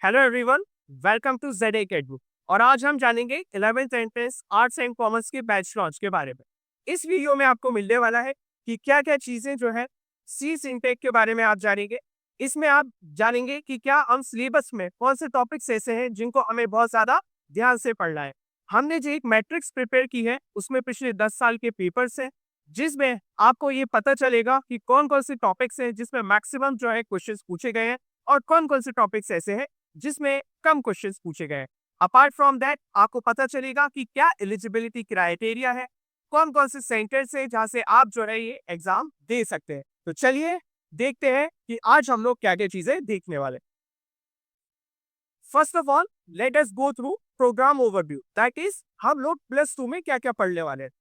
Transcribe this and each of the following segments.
Hello everyone, welcome to Z academy. और आज हम जानेंगे 11th entrance arts and commerce के बैच लॉन्च के बारे में। इस वीडियो में आपको मिलने वाला है कि क्या क्या चीज़ें जो है सीस इनटेक के बारे में आप जानेंगे। इसमें आप जानेंगे कि क्या हम सिलेबस में कौन से टॉपिक्स ऐसे हैं जिनको हमें बहुत ज़्यादा ध्यान से पढ़ना है। हमने जो एक मैट्रिक्स प्रिपेयर की है उसमें पिछले 10 साल के पेपर्स हैं, जिसमें आपको ये पता चलेगा कि कौन कौन से टॉपिक्स हैं जिसमें मैक्सिमम जो है क्वेश्चंस पूछे गए हैं और कौन कौन से टॉपिक्स ऐसे हैं जिसमें कम क्वेश्चंस पूछे गए। अपार्ट फ्रॉम दैट आपको पता चलेगा कि क्या एलिजिबिलिटी क्राइटेरिया है, कौन कौन से सेंटर्स है जहां से आप जो है ये एग्जाम दे सकते हैं। तो चलिए देखते हैं कि आज हम लोग क्या क्या चीजें देखने वाले। First of all let us go through programme overview, that is हम लोग +2 में क्या क्या पढ़ने वाले हैं।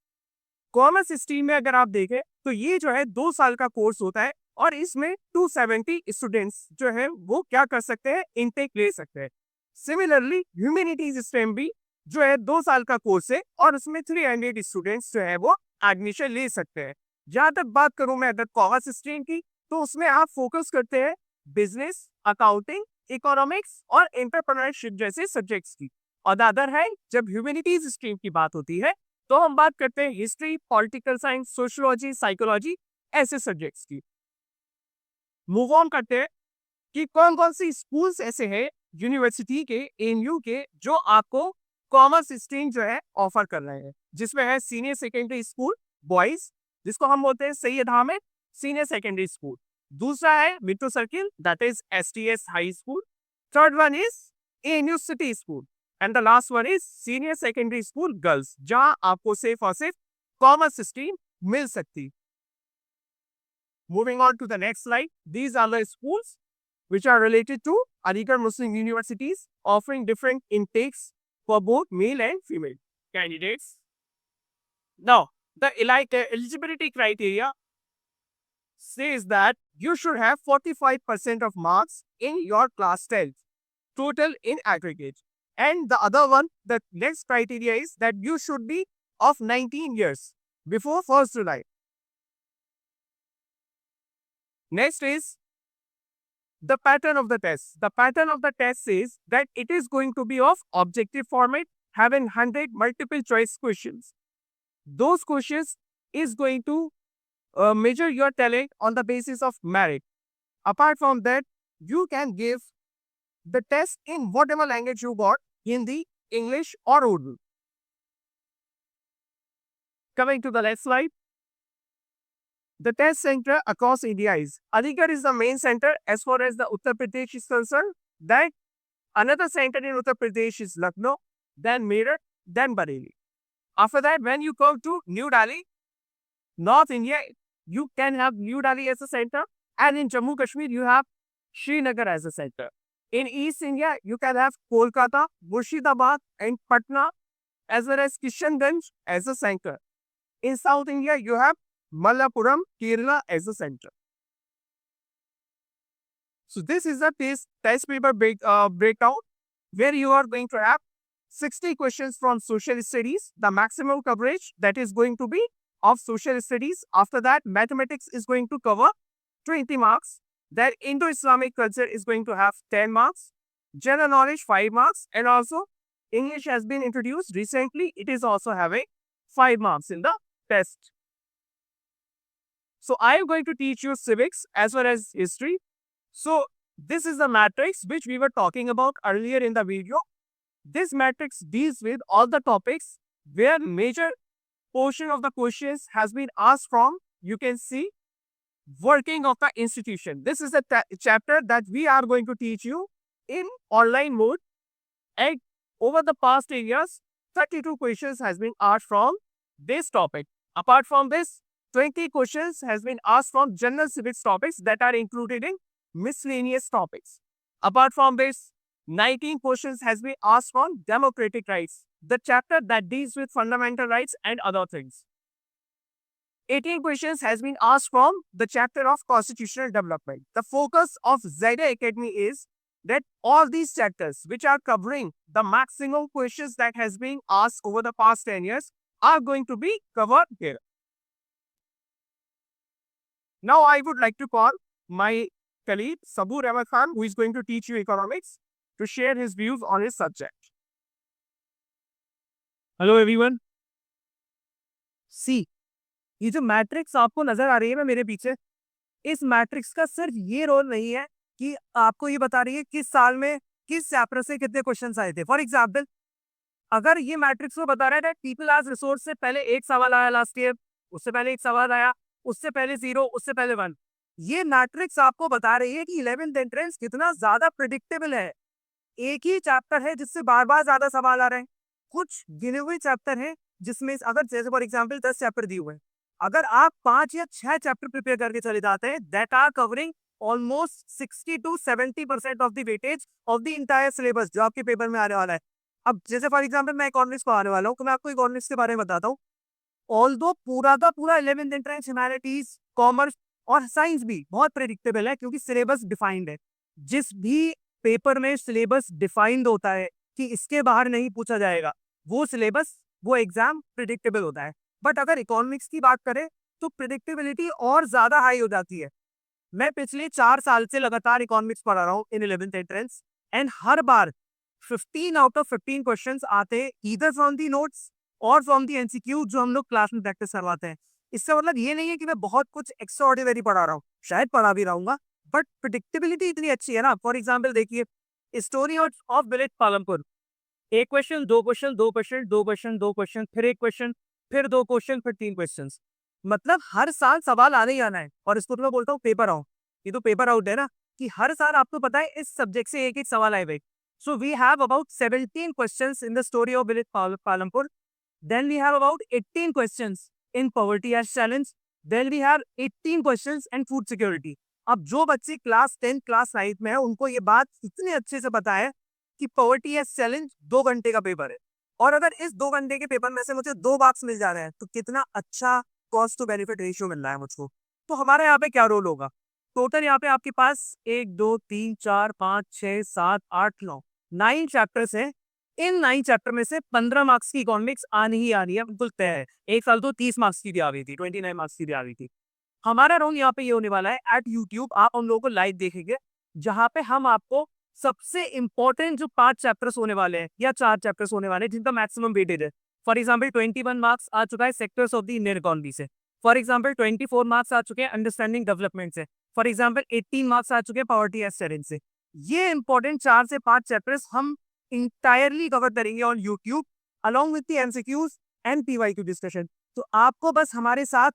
कॉमर्स स्ट्रीम में अगर आप देखें तो ये जो है 2 साल का कोर्स होता है और इसमें 270 स्टूडेंट्स जो है वो क्या कर सकते हैं, इनटेक ले सकते हैं। सिमिलरली ह्यूमैनिटीज स्ट्रीम भी जो है 2 साल का कोर्स है और उसमें 300 स्टूडेंट्स जो है वो एडमिशन ले सकते हैं। जहां तक बात करूं मैं अगर कॉमर्स स्ट्रीम की, तो उसमें आप फोकस करते हैं बिजनेस, अकाउंटिंग, इकोनॉमिक्स और एंटरप्रेन्योरशिप जैसे सब्जेक्ट्स की। और द अदर है, जब ह्यूमैनिटीज स्ट्रीम की बात होती है तो हम बात करते हैं history, political science, sociology, psychology ऐसे सब्जेक्ट्स की। मूव ऑन करते हैं कि कौन कौन सी स्कूल्स ऐसे हैं यूनिवर्सिटी के, एएनयू के, जो आपको कॉमर्स स्ट्रीम जो है ऑफर कर रहे हैं। जिसमें है सीनियर सेकेंडरी स्कूल बॉयज, जिसको हम बोलते हैं Syed Hamid senior secondary school. दूसरा है Mittu circle, that is STS high school. Third one is ANU city school and the last one is senior secondary school girls, जहां आपको सिर्फ और सिर्फ कॉमर्स स्ट्रीम मिल सकती। Moving on to the next slide, these are the schools which are related to Aligarh Muslim universities offering different intakes for both male and female candidates. Now, the eligibility criteria says that you should have 45% of marks in your class 12 total in aggregate. And the other one, the next criteria is that you should be of 19 years before 1st July. Next is the pattern of the test. The pattern of the test says that it is going to be of objective format, having 100 multiple choice questions. Those questions is going to measure your talent on the basis of merit. Apart from that, you can give the test in whatever language you got, Hindi, English or Urdu. Coming to the next slide. The test center across India is Aligarh is the main center as far as the Uttar Pradesh is concerned. Then another center in Uttar Pradesh is Lucknow, then Meerut, then Bareilly. After that, when you come to New Delhi, North India, you can have New Delhi as a center, and in Jammu Kashmir, you have Srinagar as a center. In East India, you can have Kolkata, Murshidabad, and Patna, as well as Kishanganj as a center. In South India, you have Malappuram, Kerala as a center. So this is a test paper breakdown where you are going to have 60 questions from social studies, the maximum coverage that is going to be of social studies. After that, mathematics is going to cover 20 marks. Then Indo-Islamic culture is going to have 10 marks. General knowledge 5 marks. And also English has been introduced recently. It is also having 5 marks in the test. So I am going to teach you civics as well as history. So this is the matrix which we were talking about earlier in the video. This matrix deals with all the topics where major portion of the questions has been asked from, you can see, working of the institution. This is a chapter that we are going to teach you in online mode. And over the past years, 32 questions has been asked from this topic. Apart from this, 20 questions has been asked from general civics topics that are included in miscellaneous topics. Apart from this, 19 questions has been asked from democratic rights, the chapter that deals with fundamental rights and other things. 18 questions has been asked from the chapter of constitutional development. The focus of Zyda Academy is that all these chapters which are covering the maximum questions that has been asked over the past 10 years are going to be covered here. Now I would like to call my colleague Sabur Ahmed Khan, who is going to teach you economics, to share his views on his subject. Hello everyone. See, ये जो matrix आपको नजर आ रही है ना मेरे पीछे, इस मैट्रिक्स का सिर्फ ये रोल नहीं है कि आपको ये बता रही है किस साल में किस चैप्टर से कितने क्वेश्चंस आए थे। फॉर एग्जाम्पल, अगर ये मैट्रिक्स को बता रहा है पीपल आज रिसोर्स से पहले एक सवाल आया लास्ट ईयर, उससे पहले एक सवाल आया, उससे पहले 0, उससे पहले 1, ये मैट्रिक्स आपको बता रही है कि 11th एंट्रेंस कितना ज्यादा प्रिडिक्टेबल है। एक ही चैप्टर है जिससे बार बार ज्यादा सवाल आ रहे हैं, कुछ गिने हुए चैप्टर हैं जिसमें अगर जैसे फॉर एग्जाम्पल 10 चैप्टर दिए हुए हैं, अगर आप 5 या 6 चैप्टर प्रिपेयर करके चले जाते हैं, that are covering almost 60 to 70% of the weightage of the entire syllabus जो आपके पेपर में आने वाला है। अब जैसे फॉर एग्जाम्पल मैं इकोनॉमिक्स को आने वाला हूँ, तो मैं आपको इकोनॉमिक्स के बारे में बताता हूँ। ऑल्दो पूरा का पूरा 11th एंट्रेंस ह्यूमैनिटीज, कॉमर्स और साइंस भी बहुत प्रेडिक्टेबल है क्योंकि सिलेबस डिफाइंड है। जिस भी पेपर में सिलेबस डिफाइंड होता है कि इसके बाहर नहीं पूछा जाएगा, वो सिलेबस, वो एग्जाम प्रिडिक्टेबल होता है। बट अगर इकोनॉमिक्स की बात करें तो प्रिडिक्टेबिलिटी और ज्यादा हाई हो जाती है। मैं पिछले 4 साल से लगातार इकोनॉमिक्स पढ़ा रहा हूँ इन 11th entrance, and her bar 15 out of 15 questions आते हैं ईदर फ्रॉम दी नोट्स और फ्रॉम दी एमसीक्यू जो हम लोग क्लास में प्रैक्टिस करवाते हैं। इसका मतलब ये नहीं है कि मैं बहुत कुछ एक्स्ट्रा ऑर्डिनरी पढ़ा रहा हूँ, शायद पढ़ा भी रहूंगा, बट प्रिडिक्टेबिलिटी इतनी अच्छी है ना। फॉर एग्जाम्पल देखिए, स्टोरी ऑफ विलेज पालमपुर, एक क्वेश्चन, दो क्वेश्चन, दो क्वेश्चन, दो क्वेश्चन, दो क्वेश्चन, फिर एक क्वेश्चन, फिर दो क्वेश्चन, फिर 3 क्वेश्चन। मतलब हर साल सवाल आने ही आना है, और इसको तो मैं बोलता हूँ पेपर आउट। ये तो पेपर आउट है ना, कि हर साल आपको पता है इस सब्जेक्ट से एक एक सवाल आए भाई। So we have about 17 questions in the story of village Palampur, then we have about 18 questions in poverty as challenge, then we have 18 questions in food security। अब जो बच्चे क्लास 10 क्लास 9 में है उनको ये बात इतने अच्छे से पता है कि पॉवर्टी एज चैलेंज 2 घंटे का पेपर है, और अगर इस 2 घंटे के पेपर में से मुझे 2 मार्क्स मिल जा रहे हैं तो कितना अच्छा कॉस्ट टू बेनिफिट रेशियो मिल रहा है मुझको। तो हमारे यहाँ पे क्या रोल होगा, टोटल यहाँ पे आपके पास 1 2 3 4 5 6 7 8 9 9 चैप्टर्स हैं। इन 9 चैप्टर में से 15 मार्क्स की इकोनॉमिक्स आनी ही आनी है, बिल्कुल तय है। एक साल तो 30 मार्क्स की भी आ गई थी, 29 मार्क्स की भी आ गई थी। हमारा रोल यहाँ पे ये होने वाला है, एट यूट्यूब आप हम लोगों को लाइव देखेंगे, जहां पे हम आपको सबसे इंपॉर्टेंट जो 5 चैप्टर्स होने वाले हैं या 4 चैप्टर्स होने वाले हैं जिनका मैक्सिमम वेटेज है। फॉर एग्जाम्पल 21 मार्क्स आ चुका है sectors of the Indian economy से। फॉर एग्जाम्पल 24 मार्क्स आ चुके हैं अंडरस्टैंडिंग डेवलपमेंट से। फॉर एग्जाम्पल 18 मार्क्स आ चुके हैं पॉवर्टी एज चैलेंज से। ये इंपॉर्टेंट 4 से 5 चैप्टर्स हम इंटायरली कवर करेंगे on YouTube along with the MCQs and PYQ discussion. तो आपको बस हमारे साथ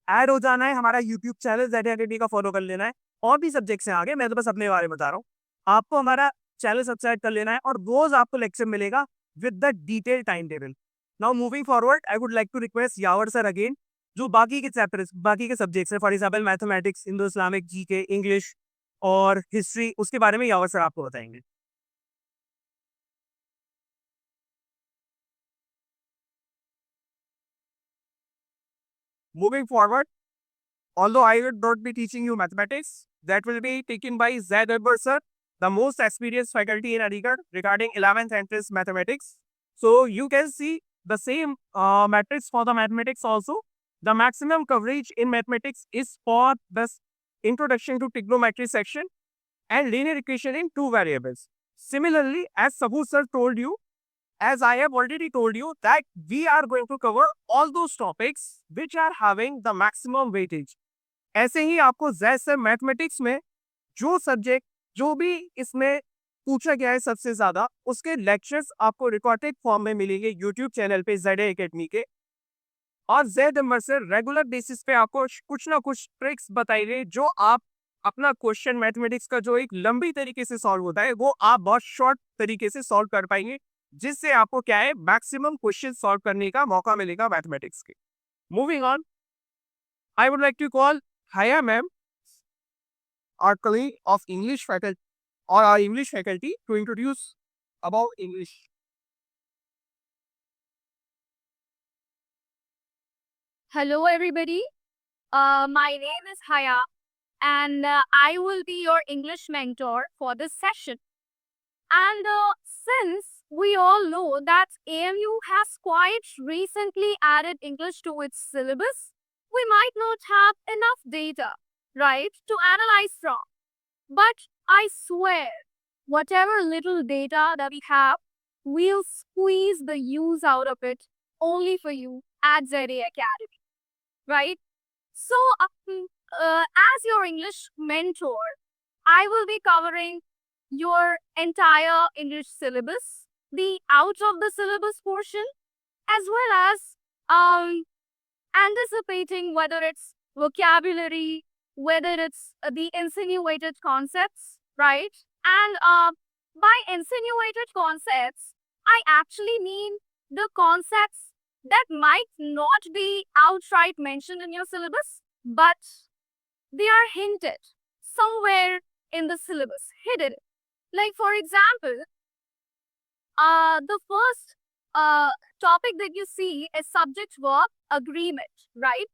ऐड हो जाना है, हमारा यूट्यूब चैनल ZACademy का फॉलो कर लेना है। और भी सब्जेक्ट्स हैं आगे, मैं तो बस अपने बारे में बता रहा हूँ। आपको हमारा चैनल सब्सक्राइब कर लेना है और रोज आपको लेक्चर मिलेगा with the detail time table. Now moving forward, I would like to request Yawar sir again, जो बाकी के चैप्टर्स, बाकी के सब्जेक्ट्स है, for example mathematics, Indo Islamic, GK, English और हिस्ट्री, उसके बारे में यावर सर आपको बताएंगे। Moving forward, although I will not be teaching you mathematics, that will be taken by Zaid Akbar sir, the most experienced faculty in Aligarh regarding 11th entrance mathematics. So you can see the same matrix for the mathematics also. The maximum coverage in mathematics is for the introduction to trigonometry section and linear equation in 2 variables. Similarly, as Saboo sir told you, as I have already told you that we are going to cover all those topics which are having the maximum weightage. ऐसे ही आपको जैसे mathematics में जो subject जो भी इसमें पूछा गया है सबसे ज्यादा, उसके लेक्चर्स आपको रिकॉर्डेड फॉर्म में मिलेंगे यूट्यूब चैनल पे ZACademy के। और जेड नंबर से रेगुलर बेसिस पे आपको कुछ ना कुछ ट्रिक्स बताइए जो आप अपना क्वेश्चन मैथमेटिक्स का जो एक लंबी तरीके से सॉल्व होता है वो आप बहुत शॉर्ट तरीके से सॉल्व कर पाएंगे, जिससे आपको क्या है मैक्सिमम क्वेश्चन सॉल्व करने का मौका मिलेगा मैथमेटिक्स के। Moving on, I would like to call Haya ma'am, our colleague of English faculty or our English faculty, to introduce about English. Hello, everybody. My name is Haya, and I will be your English mentor for this session. And since we all know that AMU has quite recently added English to its syllabus, we might not have enough data, right, to analyze from. But I swear, whatever little data that we have, we'll squeeze the use out of it only for you at ZA Academy, right? So, as your English mentor, I will be covering your entire English syllabus, the out of the syllabus portion, as well as um, anticipating whether it's vocabulary, whether it's the insinuated concepts, right? And by insinuated concepts, I actually mean the concepts that might not be outright mentioned in your syllabus, but they are hinted somewhere in the syllabus, hidden. Like, for example, the first topic that you see is subject verb agreement, right?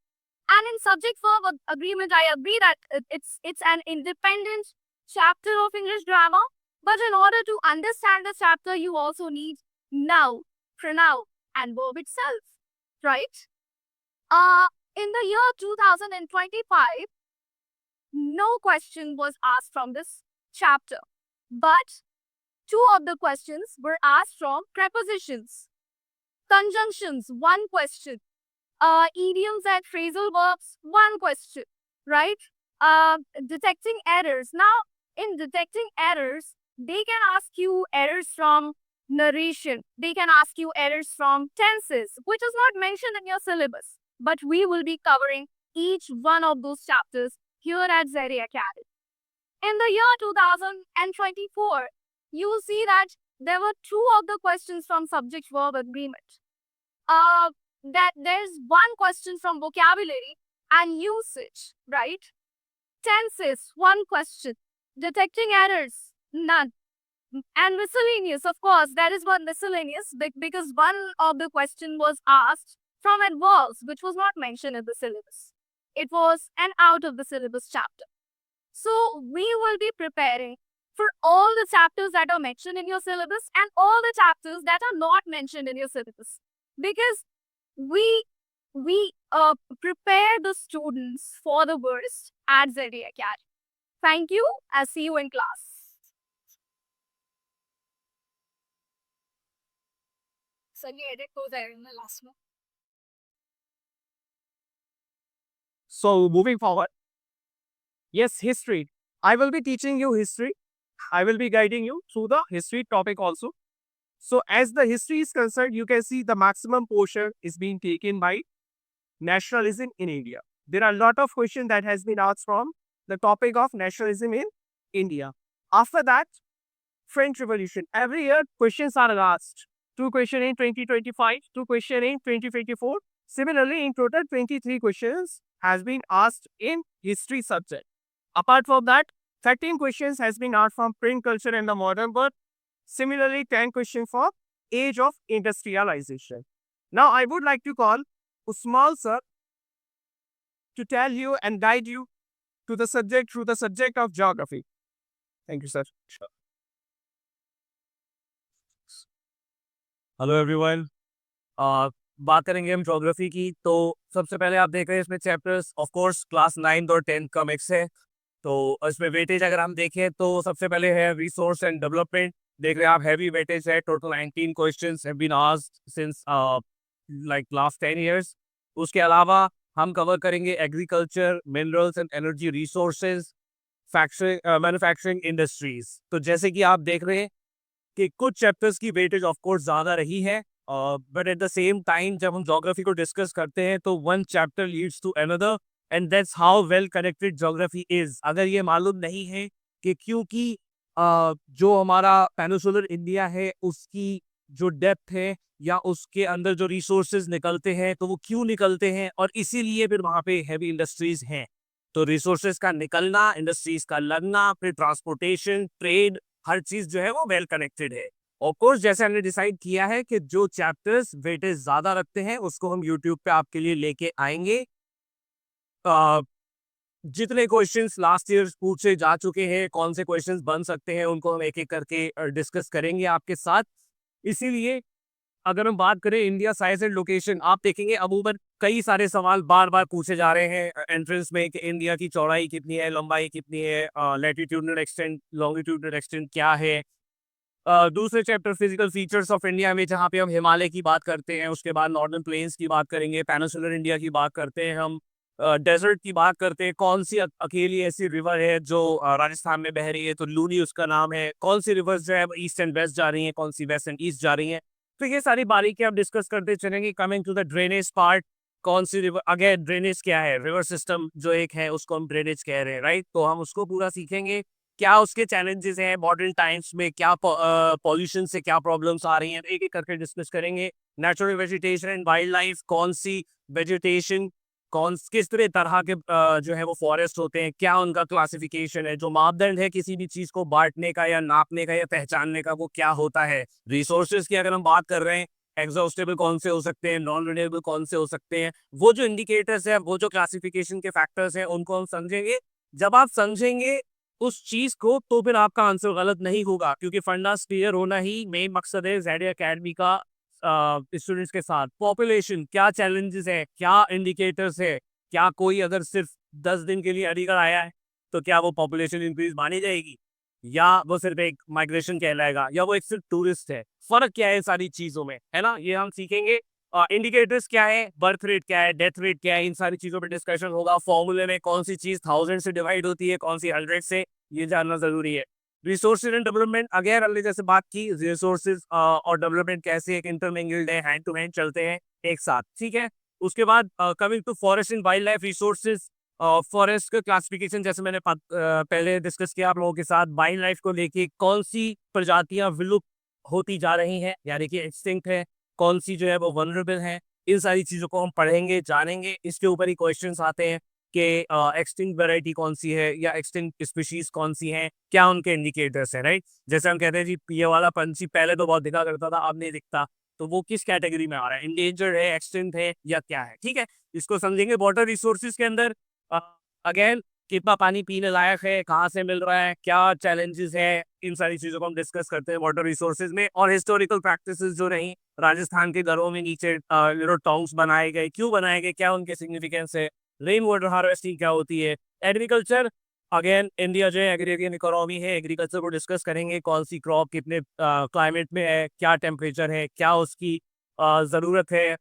And in subject verb agreement, I agree that it's an independent chapter of English grammar. But in order to understand the chapter, you also need noun, pronoun, and verb itself, right? In the year 2025, no question was asked from this chapter, but two of the questions were asked from prepositions, conjunctions, one question, idioms and phrasal verbs, one question, right? Detecting errors. Now, in detecting errors, they can ask you errors from narration. They can ask you errors from tenses, which is not mentioned in your syllabus. But we will be covering each one of those chapters here at ZA Academy. In the year 2024, you will see that there were two of the questions from subject-verb agreement. That there's one question from vocabulary and usage, right? Tenses, one question. Detecting errors, none. And miscellaneous, of course, that is one miscellaneous because one of the question was asked from adverbs, which was not mentioned in the syllabus. It was an out of the syllabus chapter. So we will be preparing for all the chapters that are mentioned in your syllabus and all the chapters that are not mentioned in your syllabus, because we prepare the students for the worst at ZA Academy. Thank you. I'll see you in class. edit हो जाएगा ना last में. So moving forward, yes, history. I will be teaching you history. I will be guiding you through the history topic also. So as the history is concerned, you can see the maximum portion is being taken by nationalism in India. There are a lot of questions that has been asked from the topic of nationalism in India. After that, French Revolution. Every year, questions are asked. 2 questions in 2025, 2 questions in 2024. Similarly, in total, 23 questions has been asked in history subject. Apart from that, 13 questions has been asked from print culture and the modern world. Similarly, 10 questions for age of industrialization. Now, I would like to call Usmal sir to tell you and guide you to the subject through the subject of geography. Thank you, sir. Hello everyone. बात करेंगे हम geography की। तो सबसे पहले आप देख रहे हैं इसमें चैप्टर्स ऑफ कोर्स क्लास 9 और 10 का मिक्स है। तो इसमें वेटेज अगर हम देखें तो सबसे पहले है रिसोर्स एंड डेवलपमेंट। देख रहे हैं आप हैवी वेटेज है, total 19 questions have been asked since like last 10 years. उसके अलावा हम कवर करेंगे agriculture, minerals and energy resources, manufacturing industries. तो जैसे कि आप देख रहे हैं कि कुछ चैप्टर्स की वेटेज ऑफ कोर्स ज़्यादा रही है, but at the same time जब हम ज्योग्राफी को डिस्कस करते हैं तो one chapter leads to another and that's how well connected geography is. अगर ये मालूम नहीं है कि क्योंकि जो हमारा पेनिसुलर इंडिया है उसकी जो डेप्थ है या उसके अंदर जो रिसोर्सेज निकलते हैं तो वो क्यों निकलते हैं और इसीलिए फिर वहाँ पे हैवी इंडस्ट्रीज हैं। तो रिसोर्सेज का निकलना, इंडस्ट्रीज का लगना, फिर ट्रांसपोर्टेशन, ट्रेड, हर चीज जो है वो वेल कनेक्टेड है। ऑफ कोर्स जैसे हमने डिसाइड किया है कि जो चैप्टर्स वेटेज ज्यादा रखते हैं उसको हम यूट्यूब पे आपके लिए लेके आएंगे। जितने क्वेश्चंस लास्ट ईयर पूछे जा चुके हैं, कौन से क्वेश्चंस बन सकते हैं, उनको हम एक एक करके डिस्कस करेंगे आपके साथ। इसीलिए अगर हम बात करें इंडिया साइज एंड लोकेशन, आप देखेंगे अमूमन कई सारे सवाल बार बार पूछे जा रहे हैं एंट्रेंस में कि इंडिया की चौड़ाई कितनी है, लंबाई कितनी है, लैटिट्यूडनल एक्सटेंट लॉन्गिट्यूडनल एक्सटेंट क्या है। दूसरे chapter physical features of India में जहाँ पे हम हिमालय की बात करते हैं, उसके बाद नॉर्दर्न प्लेन्स की बात करेंगे, पेनिनसुलर इंडिया की बात करते हैं हम, डेजर्ट की बात करते हैं, कौन सी अकेली ऐसी रिवर है जो राजस्थान में बह रही है, तो लूनी उसका नाम है, कौन सी रिवर्स जो है ईस्ट एंड वेस्ट जा रही हैं, कौन सी वेस्ट एंड ईस्ट जा रही हैं। तो ये सारी बारीकियां हम डिस्कस करते चलेंगे। Coming to the drainage part, कौन सी रिवर, अगेन ड्रेनेज क्या है, रिवर सिस्टम जो एक है उसको हम ड्रेनेज कह रहे हैं, राइट। तो हम उसको पूरा सीखेंगे, क्या उसके चैलेंजेस हैं मॉडर्न टाइम्स में, क्या पॉल्यूशन से क्या प्रॉब्लम्स आ रही हैं, एक एक करके डिस्कस करेंगे। Natural vegetation and wild life, कौन सी वेजिटेशन, कौन किस तरह के जो है वो फॉरेस्ट होते हैं, क्या उनका क्लासिफिकेशन है, जो मापदंड है किसी भी चीज को बांटने का या नापने का या पहचानने का, वो क्या होता है। रिसोर्सेज की अगर हम बात कर रहे हैं, एग्जॉस्टेबल कौन से हो सकते हैं, नॉन रिन्यूएबल कौन से हो सकते हैं, वो जो इंडिकेटर्स है, वो जो क्लासिफिकेशन के फैक्टर्स हैं, उनको हम समझेंगे। जब आप समझेंगे उस चीज को, तो फिर आपका आंसर गलत नहीं होगा, क्योंकि फंडास क्लियर होना ही मेन मकसद है जेड एकेडमी का। स्टूडेंट्स के साथ पॉपुलेशन क्या चैलेंजेस है, क्या इंडिकेटर्स है, क्या कोई अगर सिर्फ 10 दिन के लिए अलीगढ़ आया है तो क्या वो पॉपुलेशन इंक्रीज मानी जाएगी, या वो सिर्फ एक माइग्रेशन कहलाएगा, या वो एक सिर्फ टूरिस्ट है। फर्क क्या है सारी चीजों में, है ना, ये हम सीखेंगे। इंडिकेटर्स क्या है, बर्थ रेट क्या है, डेथ रेट क्या है, इन सारी चीजों पर डिस्कशन होगा। फॉर्मूले में कौन सी चीज 1000 से डिवाइड होती है, कौन सी 100 से, ये जानना जरूरी है। रिसोर्सेज एंड डेवलपमेंट, अगेन हमने जैसे बात की, रिसोर्सेज और डेवलपमेंट कैसे एक इंटरमिंगल्ड है, हैंड टू हैंड चलते हैं एक साथ, ठीक है। उसके बाद coming to forest and wildlife resources, forest का क्लासिफिकेशन जैसे मैंने पहले डिस्कस किया आप लोगों के साथ। वाइल्ड लाइफ को लेके कौन सी प्रजातियां विलुप्त होती जा रही हैं, यानी कि एक्सटिंक्ट है, कौन सी जो है वो वनरेबल है, इन सारी चीजों को हम पढ़ेंगे, जानेंगे। इसके ऊपर ही क्वेश्चंस आते हैं कि एक्सटिंक्ट वैरायटी कौन सी है या एक्सटिंक्ट स्पीशीज कौन सी हैं, क्या उनके इंडिकेटर्स हैं, राइट। जैसे हम कहते हैं जी, ये वाला पंछी पहले तो बहुत दिखा करता था, अब नहीं दिखता, तो वो किस कैटेगरी में आ रहा है, इंडेंजर्ड है, एक्सटिंक्ट है, या क्या है, ठीक है। इसको समझेंगे। वाटर रिसोर्सेज के अंदर अगेन कितना पानी पीने लायक है, कहाँ से मिल रहा है, क्या चैलेंजेस है, इन सारी चीजों को हम डिस्कस करते हैं वाटर रिसोर्सेज में। और हिस्टोरिकल प्रैक्टिसेस जो रही राजस्थान के घरों में नीचे टॉन्ग्स बनाए गए, क्यों बनाए गए, क्या उनके सिग्निफिकेंस है, रेन वाटर हार्वेस्टिंग क्या होती है, एग्रीकल्चर। अगेन इंडिया जो है एग्रेरियन इकोनॉमी है, एग्रीकल्चर को डिस्कस करेंगे, कौन सी क्रॉप कितने क्लाइमेट में है, क्या टेम्परेचर है, क्या उसकी ज़रूरत है।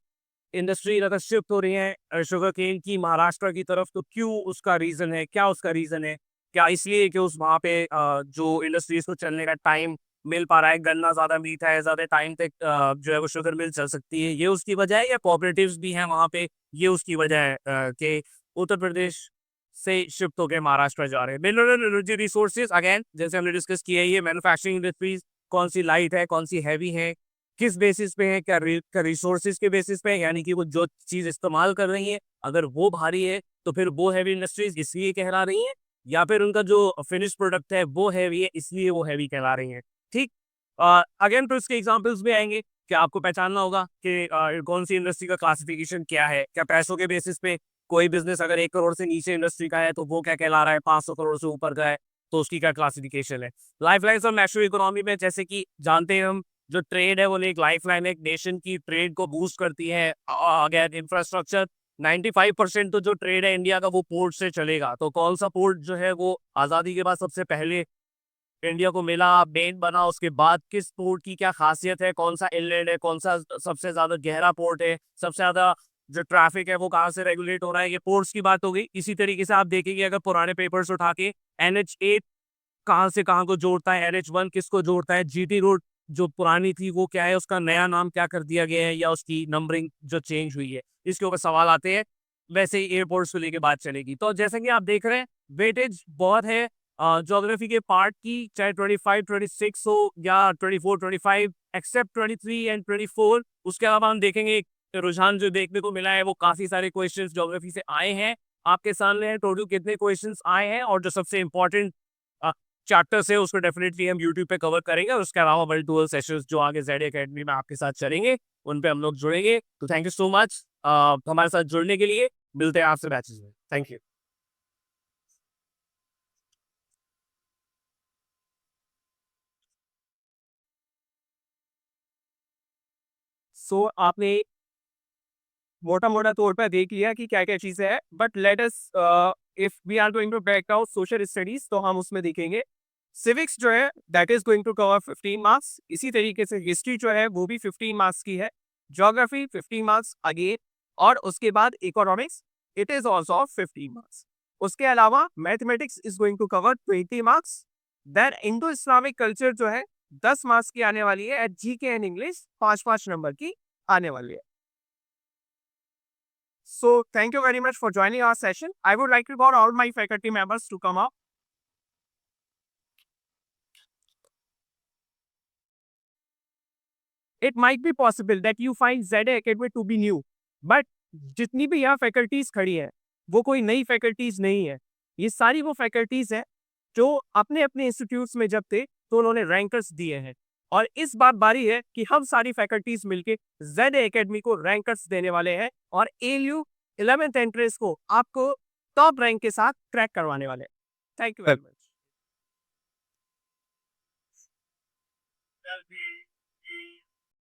इंडस्ट्री अगर शिफ्ट हो रही है शुगर केन की महाराष्ट्र की तरफ, तो क्यों, उसका रीज़न है, क्या उसका रीज़न है, क्या इसलिए कि उस वहाँ पे जो इंडस्ट्रीज को चलने का टाइम मिल पा रहा है, गन्ना ज़्यादा मीठा है, ज़्यादा टाइम तक जो है वो शुगर मिल चल सकती है, ये उसकी वजह है, या कोऑपरेटिव्स भी हैं वहाँ पे, ये उसकी वजह है कि उत्तर प्रदेश से शिफ्ट होकर महाराष्ट्र जा रहे हैं। मिनरल एनर्जी रिसोर्सेज, अगेन जैसे हमने डिस्कस किया है, ये मैन्युफैक्चरिंग इंडस्ट्रीज कौन सी लाइट है, कौन सी हैवी है, किस बेसिस पे है, क्या रिसोर्सेज के बेसिस पे है, यानी कि वो जो चीज इस्तेमाल कर रही है अगर वो भारी है तो फिर वो हैवी इंडस्ट्रीज इसलिए कहला रही हैं, या फिर उनका जो फिनिश प्रोडक्ट है वो हैवी है इसलिए वो हैवी कहला रही हैं, ठीक। अगेन तो इसके एग्जांपल्स भी आएंगे कि आपको पहचानना होगा कि कौन सी इंडस्ट्री का क्लासिफिकेशन क्या है, क्या पैसों के बेसिस पे कोई बिजनेस अगर 1 करोड़ से नीचे इंडस्ट्री का है तो वो क्या कहला रहा है, 500 करोड़ से ऊपर का है तो उसकी क्या क्लासिफिकेशन है। लाइफ लाइन्स और नेशनल इकोनॉमी में जैसे कि जानते हैं हम, जो ट्रेड है वो एक लाइफ लाइन है, एक नेशन की ट्रेड को बूस्ट करती है। अगेन इंफ्रास्ट्रक्चर, 95% तो जो ट्रेड है इंडिया का वो पोर्ट से चलेगा, तो कौन सा पोर्ट जो है वो आज़ादी के बाद सबसे पहले इंडिया को मिला, मेन बना, उसके बाद किस पोर्ट की क्या खासियत है, कौन सा इनलैंड है, कौन सा सबसे ज्यादा गहरा पोर्ट है, सबसे ज्यादा जो ट्रैफिक है वो कहाँ से रेगुलेट हो रहा है, ये पोर्ट्स की बात हो गई। इसी तरीके से आप देखेंगे अगर पुराने पेपर्स उठा के, NH8 कहाँ से कहाँ को जोड़ता है, NH1 किसको जोड़ता है, GT रोड जो पुरानी थी वो क्या है, उसका नया नाम क्या कर दिया गया है, या उसकी नंबरिंग जो चेंज हुई है, इसके ऊपर सवाल आते हैं। वैसे ही एयरपोर्ट्स को लेके बात चलेगी। तो जैसे कि आप देख रहे हैं वेटेज बहुत है ज्योग्राफी के पार्ट की, चाहे 25 26 हो या 24 25, एक्सेप्ट 23 एंड 24। उसके अलावा हम देखेंगे एक रुझान जो देखने को मिला है वो काफी सारे क्वेश्चंस ज्योग्राफी से आए हैं आपके सामने है, टोटल कितने क्वेश्चंस आए हैं, और जो सबसे इंपॉर्टेंट चैप्टर्स है उसको डेफिनेटली हम यूट्यूब पे कवर करेंगे, और उसके अलावा वर्चुअल सेशंस जो आगे जेड एकेडमी में आपके साथ चलेंगे उन पे हम लोग जुड़ेंगे। तो थैंक यू सो मच हमारे साथ जुड़ने के लिए। मिलते हैं आपसे बैचेस में। Thank you. सो आपने मोटा-मोटा तौर पे देख लिया कि क्या-क्या चीज़ें हैं, but let us if we are going to break out social studies तो हम उसमें देखेंगे सिविक्स जो है that is going to cover 15 marks. इसी तरीके से हिस्ट्री जो है वो भी 15 मार्क्स की है। ज्योग्राफी 15 मार्क्स अगेन, और उसके बाद economics it is also of 15 marks. उसके अलावा mathematics is going to cover 20 marks. Then Indo Islamic culture जो है 10 मार्क्स की आने वाली है, and GK and English 5-5 number की आने वाली है। So thank you very much for joining our session. I would like to call all my faculty members to come up. It might be possible that you find ZA Academy to be new, but जितनी भी यहाँ faculties खड़ी हैं वो कोई नई faculties नहीं है। ये सारी वो फैकल्टीज हैं जो अपने अपने इंस्टीट्यूट्स में जब थे तो उन्होंने रैंकर्स दिए हैं, और इस बार बारी है कि हम सारी फैकल्टीज मिलके ZA Academy को रैंकर्स देने वाले हैं, और ALU 11th एंट्रेंस को आपको टॉप रैंक के साथ क्रैक करवाने वाले हैं। Thank you very much.